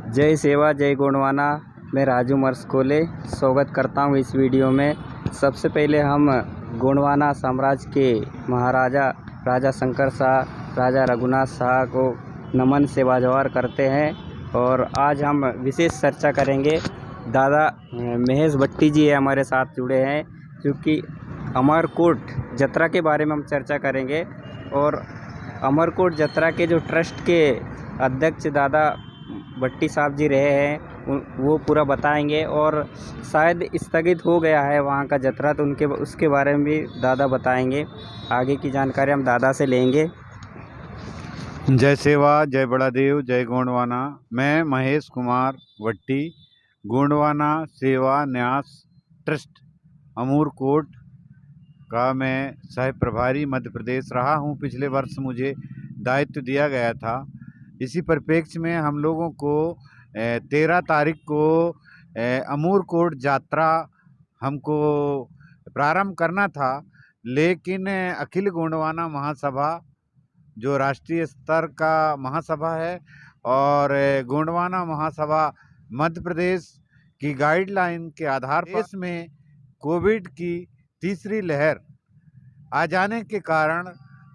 जय सेवा जय गुणवाना। मैं राजू मर्सकोले स्वागत करता हूँ इस वीडियो में। सबसे पहले हम गोंडवाना साम्राज्य के महाराजा राजा शंकर शाह, राजा रघुनाथ शाह को नमन सेवाजवार करते हैं और आज हम विशेष चर्चा करेंगे। दादा महेश भट्टी जी हमारे साथ जुड़े हैं, क्योंकि अमरकोट जत्रा के बारे में हम चर्चा करेंगे और अमरकोट जत्रा के जो ट्रस्ट के अध्यक्ष दादा भट्टी साहब जी रहे हैं वो पूरा बताएंगे। और शायद स्थगित हो गया है वहाँ का जत्रा, तो उसके बारे में भी दादा बताएंगे। आगे की जानकारी हम दादा से लेंगे। जय सेवा जय बड़ा देव जय गोंडवाना। मैं महेश कुमार भट्टी, गोंडवाना सेवा न्यास ट्रस्ट अमूरकोट का मैं सह प्रभारी मध्य प्रदेश रहा हूँ। पिछले वर्ष मुझे दायित्व दिया गया था। इसी परिप्रेक्ष्य में हम लोगों को 13 तारीख को अमूरकोट यात्रा हमको प्रारंभ करना था, लेकिन अखिल गोंडवाना महासभा जो राष्ट्रीय स्तर का महासभा है और गोंडवाना महासभा मध्य प्रदेश की गाइडलाइन के आधार पर देश में कोविड की तीसरी लहर आ जाने के कारण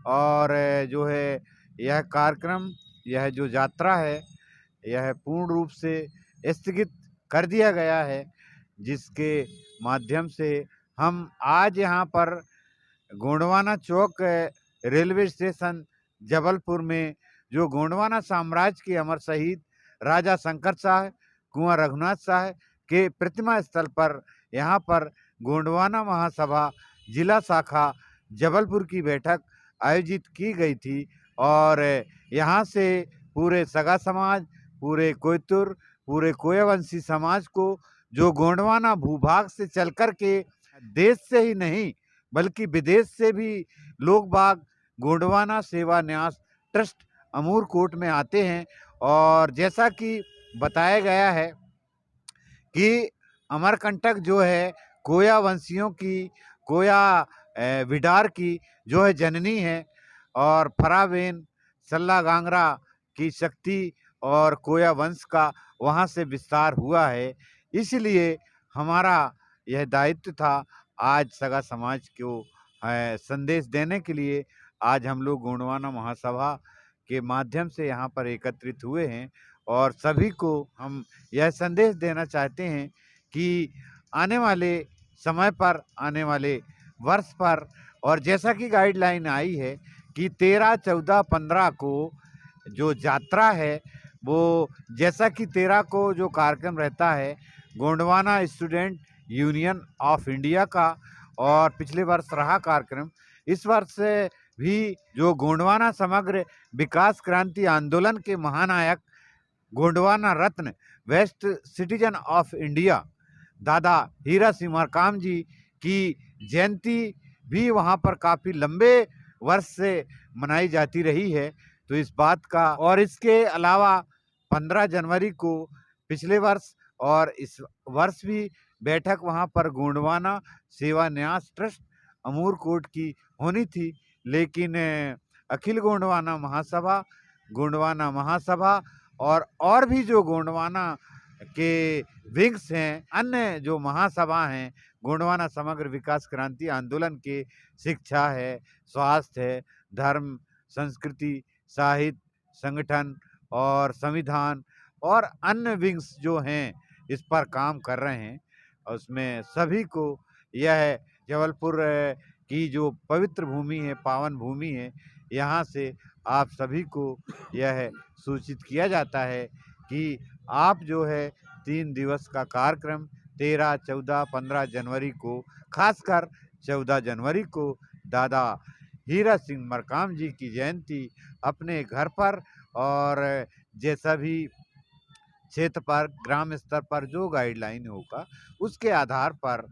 और जो है यह कार्यक्रम, यह जो यात्रा है, यह पूर्ण रूप से स्थगित कर दिया गया है, जिसके माध्यम से हम आज यहाँ पर गोंडवाना चौक रेलवे स्टेशन जबलपुर में जो गोंडवाना साम्राज्य के अमर शहीद राजा शंकर शाह, कुंवर रघुनाथ शाह के प्रतिमा स्थल पर यहाँ पर गोंडवाना महासभा जिला शाखा जबलपुर की बैठक आयोजित की गई थी। और यहाँ से पूरे सगा समाज, पूरे कोयतुर, पूरे कोयावंशी समाज को जो गोंडवाना भूभाग से चल कर के देश से ही नहीं बल्कि विदेश से भी लोग बाग गोंडवाना सेवा न्यास ट्रस्ट अमूरकोट में आते हैं। और जैसा कि बताया गया है कि अमरकंटक जो है कोया वंशियों की, कोया विडार की जो है जननी है और फरावेन सल्ला गांगरा की शक्ति और कोया वंश का वहाँ से विस्तार हुआ है। इसलिए हमारा यह दायित्व था आज सगा समाज को संदेश देने के लिए। आज हम लोग गोंडवाना महासभा के माध्यम से यहाँ पर एकत्रित हुए हैं और सभी को हम यह संदेश देना चाहते हैं कि आने वाले समय पर, आने वाले वर्ष पर, और जैसा कि गाइडलाइन आई है कि 13, 14, 15 को जो यात्रा है, वो जैसा कि 13 को जो कार्यक्रम रहता है Gondwana student union of India का, और पिछले वर्ष रहा कार्यक्रम, इस वर्ष भी जो गोंडवाना समग्र विकास क्रांति आंदोलन के महानायक, गोंडवाना रत्न, वेस्ट सिटीजन ऑफ इंडिया दादा हीरा सिंह मरकाम जी की जयंती भी वहाँ पर काफ़ी लंबे वर्ष से मनाई जाती रही है। तो इस बात का, और इसके अलावा 15 जनवरी को पिछले वर्ष और इस वर्ष भी बैठक वहाँ पर गोंडवाना सेवा न्यास ट्रस्ट अमूरकोट की होनी थी, लेकिन अखिल गोंडवाना महासभा और भी जो गोंडवाना के विंग्स हैं, अन्य जो महासभा हैं, गोंडवाना समग्र विकास क्रांति आंदोलन के शिक्षा है, स्वास्थ्य है, धर्म, संस्कृति, साहित्य, संगठन और संविधान और अन्य विंग्स जो हैं इस पर काम कर रहे हैं। उसमें सभी को यह जबलपुर की जो पवित्र भूमि है, पावन भूमि है, यहाँ से आप सभी को यह सूचित किया जाता है कि आप जो है 3 दिवस का कार्यक्रम 13, 14, 15 जनवरी को, खासकर 14 जनवरी को दादा हीरा सिंह मरकाम जी की जयंती अपने घर पर और जैसा भी क्षेत्र पर, ग्राम स्तर पर जो गाइडलाइन होगा उसके आधार पर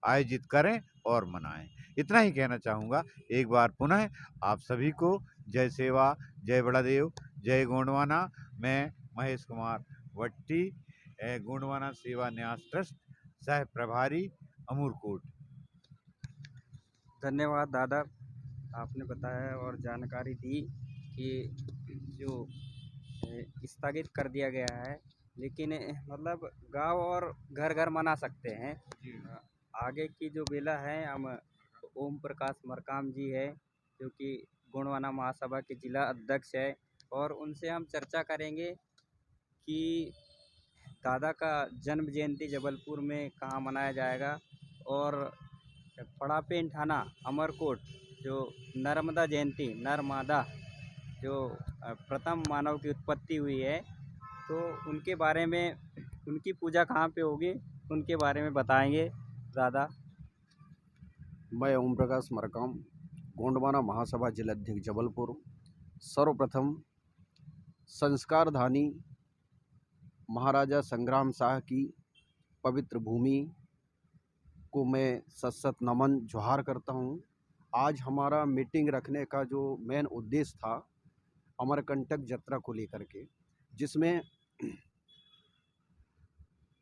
आयोजित करें और मनाएं। इतना ही कहना चाहूँगा। एक बार पुनः आप सभी को जय सेवा जय बड़ा देव जय गोंडवाना। मैं महेश कुमार भट्टी, गोंडवाना सेवा न्यास ट्रस्ट सह प्रभारी अमूरकोट। धन्यवाद दादा, आपने बताया और जानकारी दी कि जो स्थगित कर दिया गया है लेकिन मतलब गांव और घर घर मना सकते हैं। आगे की जो बेला है हम ओम प्रकाश मरकाम जी है, जो कि गोंडवाना महासभा के जिला अध्यक्ष है, और उनसे हम चर्चा करेंगे कि दादा का जन्म जयंती जबलपुर में कहाँ मनाया जाएगा, और पड़ापेन थाना अमरकोट जो नर्मदा जयंती नर्मदा जो प्रथम मानव की उत्पत्ति हुई है, तो उनके बारे में, उनकी पूजा कहाँ पे होगी, उनके बारे में बताएंगे दादा। मैं ओम प्रकाश मरकाम, गोंडवाना महासभा जिलाध्यक्ष जबलपुर। सर्वप्रथम संस्कारधानी महाराजा संग्राम शाह की पवित्र भूमि को मैं सत नमन जोहार करता हूँ। आज हमारा मीटिंग रखने का जो मेन उद्देश्य था अमरकंटक यात्रा को लेकर के, जिसमें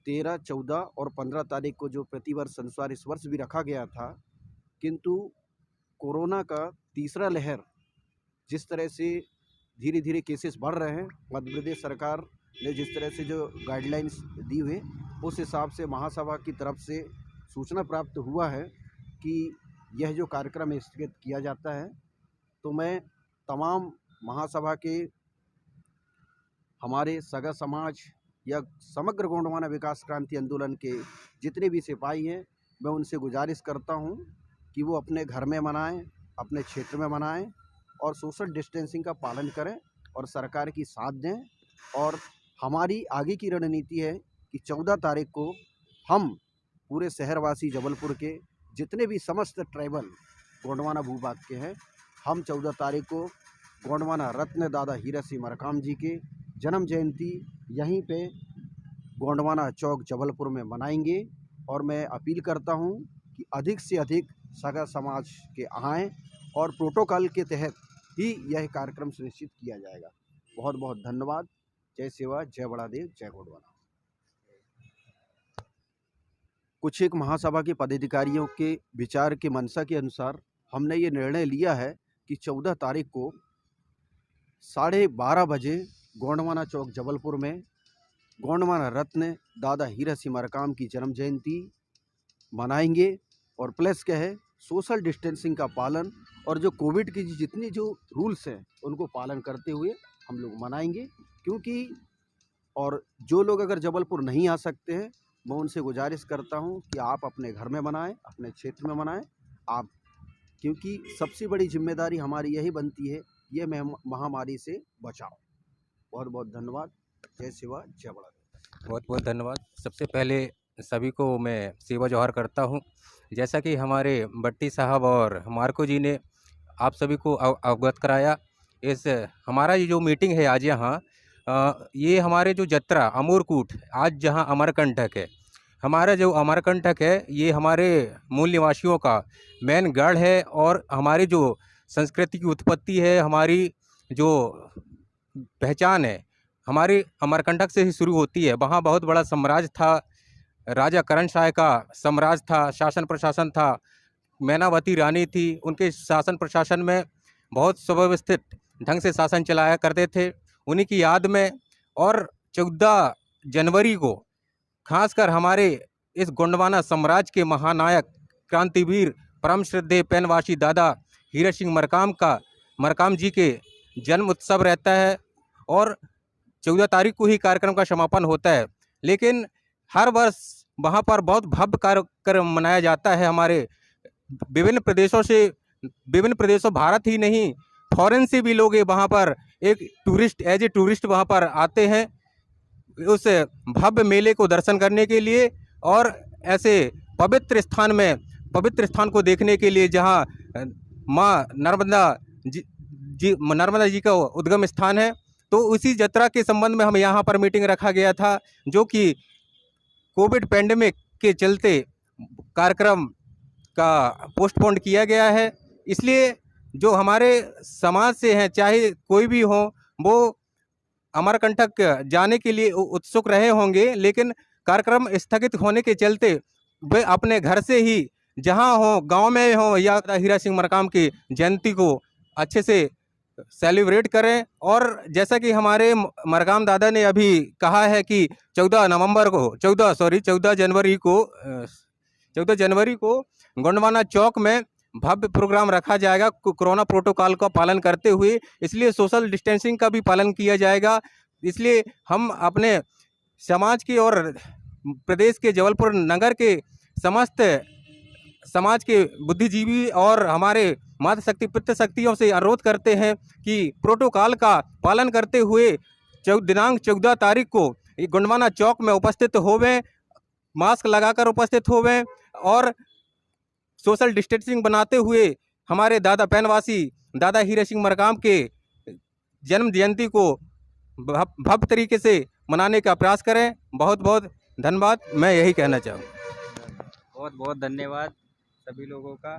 13, 14 और 15 तारीख को जो प्रतिवर्ष अनुसार इस वर्ष भी रखा गया था, किंतु कोरोना का तीसरा लहर जिस तरह से धीरे धीरे केसेस बढ़ रहे हैं, मध्य प्रदेश सरकार ने जिस तरह से जो गाइडलाइंस दी हुई, उस हिसाब से महासभा की तरफ से सूचना प्राप्त हुआ है कि यह जो कार्यक्रम स्थगित किया जाता है। तो मैं तमाम महासभा के हमारे सगा समाज या समग्र गोंडवाना विकास क्रांति आंदोलन के जितने भी सिपाही हैं, मैं उनसे गुजारिश करता हूं कि वो अपने घर में मनाएं, अपने क्षेत्र में मनाएं और सोशल डिस्टेंसिंग का पालन करें और सरकार की साथ दें। और हमारी आगे की रणनीति है कि 14 तारीख को हम पूरे शहरवासी जबलपुर के जितने भी समस्त ट्राइबल गोंडवाना भूभाग के हैं, हम 14 तारीख को गोंडवाना रत्न दादा हीरा सिंह मरकाम जी के जन्म जयंती यहीं पे गोंडवाना चौक जबलपुर में मनाएंगे। और मैं अपील करता हूं कि अधिक से अधिक सगा समाज के आएँ और प्रोटोकॉल के तहत ही यह कार्यक्रम सुनिश्चित किया जाएगा। बहुत बहुत धन्यवाद। जय सेवा, जय बड़ादेव, जय गोंडवाना। कुछ एक महासभा के पदाधिकारियों के विचार के मंशा के अनुसार हमने ये निर्णय लिया है कि 14 तारीख को 12:30 बजे गोंडवाना चौक जबलपुर में गोंडवाना रत्न दादा हीरा सिंह मरकाम की जन्म जयंती मनाएंगे। और प्लस क्या है, सोशल डिस्टेंसिंग का पालन और जो कोविड की जितनी जो रूल्स हैं उनको पालन करते हुए हम लोग मनाएंगे। क्योंकि और जो लोग अगर जबलपुर नहीं आ सकते हैं, मैं उनसे गुजारिश करता हूं कि आप अपने घर में मनाएं, अपने क्षेत्र में मनाएं आप, क्योंकि सबसे बड़ी जिम्मेदारी हमारी यही बनती है, ये महामारी से बचाओ। बहुत बहुत धन्यवाद। जय सेवा, जय बड़ादेव। बहुत बहुत धन्यवाद। सबसे पहले सभी को मैं सेवा जोहार करता हूं। जैसा कि हमारे भट्टी साहब और मार्को जी ने आप सभी को अवगत कराया, इस हमारा ये जो मीटिंग है आज यहाँ, ये हमारे जो जत्रा अमूरकूट आज जहाँ अमरकंटक है, हमारा जो अमरकंटक है ये हमारे मूल निवासियों का मेन गढ़ है और हमारी जो संस्कृति की उत्पत्ति है, हमारी जो पहचान है, हमारी अमरकंटक से ही शुरू होती है। वहाँ बहुत बड़ा साम्राज्य था, राजा करण शाह का साम्राज्य था, शासन प्रशासन था, मैनावती रानी थी, उनके शासन प्रशासन में बहुत सुव्यवस्थित ढंग से शासन चलाया करते थे। उन्हीं की याद में और 14 जनवरी को खासकर हमारे इस गोंडवाना साम्राज्य के महानायक क्रांतिवीर परम श्रद्धेय पैनवासी दादा हीरा सिंह मरकाम जी के जन्म उत्सव रहता है और 14 तारीख को ही कार्यक्रम का समापन होता है। लेकिन हर वर्ष वहाँ पर बहुत भव्य कार्यक्रम मनाया जाता है। हमारे विभिन्न प्रदेशों भारत ही नहीं, फॉरेन से भी लोग वहाँ पर एक एज ए टूरिस्ट वहाँ पर आते हैं उस भव्य मेले को दर्शन करने के लिए और ऐसे पवित्र स्थान को देखने के लिए, जहाँ माँ नर्मदा जी का उद्गम स्थान है। तो उसी यात्रा के संबंध में हम यहाँ पर मीटिंग रखा गया था, जो कि कोविड पैंडेमिक के चलते कार्यक्रम का पोस्टपोन किया गया है। इसलिए जो हमारे समाज से हैं, चाहे कोई भी हो, वो अमरकंटक जाने के लिए उत्सुक रहे होंगे, लेकिन कार्यक्रम स्थगित होने के चलते वे अपने घर से ही, जहां हो, गांव में हो या हीरा सिंह मरकाम की जयंती को अच्छे से सेलिब्रेट करें। और जैसा कि हमारे मरकाम दादा ने अभी कहा है कि 14 जनवरी को गोंडवाना चौक में भव्य प्रोग्राम रखा जाएगा कोरोना प्रोटोकॉल का पालन करते हुए, इसलिए सोशल डिस्टेंसिंग का भी पालन किया जाएगा। इसलिए हम अपने समाज की और प्रदेश के जबलपुर नगर के समस्त समाज के बुद्धिजीवी और हमारे मातृ शक्ति पितृ शक्तियों से अनुरोध करते हैं कि प्रोटोकॉल का पालन करते हुए दिनांक 14 तारीख को गोंडवाना चौक में उपस्थित होवें, मास्क लगाकर उपस्थित होवें और सोशल डिस्टेंसिंग बनाते हुए हमारे दादा पैनवासी दादा हीरा सिंह मरकाम के जन्म जयंती को भव्य तरीके से मनाने का प्रयास करें। बहुत बहुत धन्यवाद, मैं यही कहना चाहूँगा। बहुत बहुत धन्यवाद सभी लोगों का।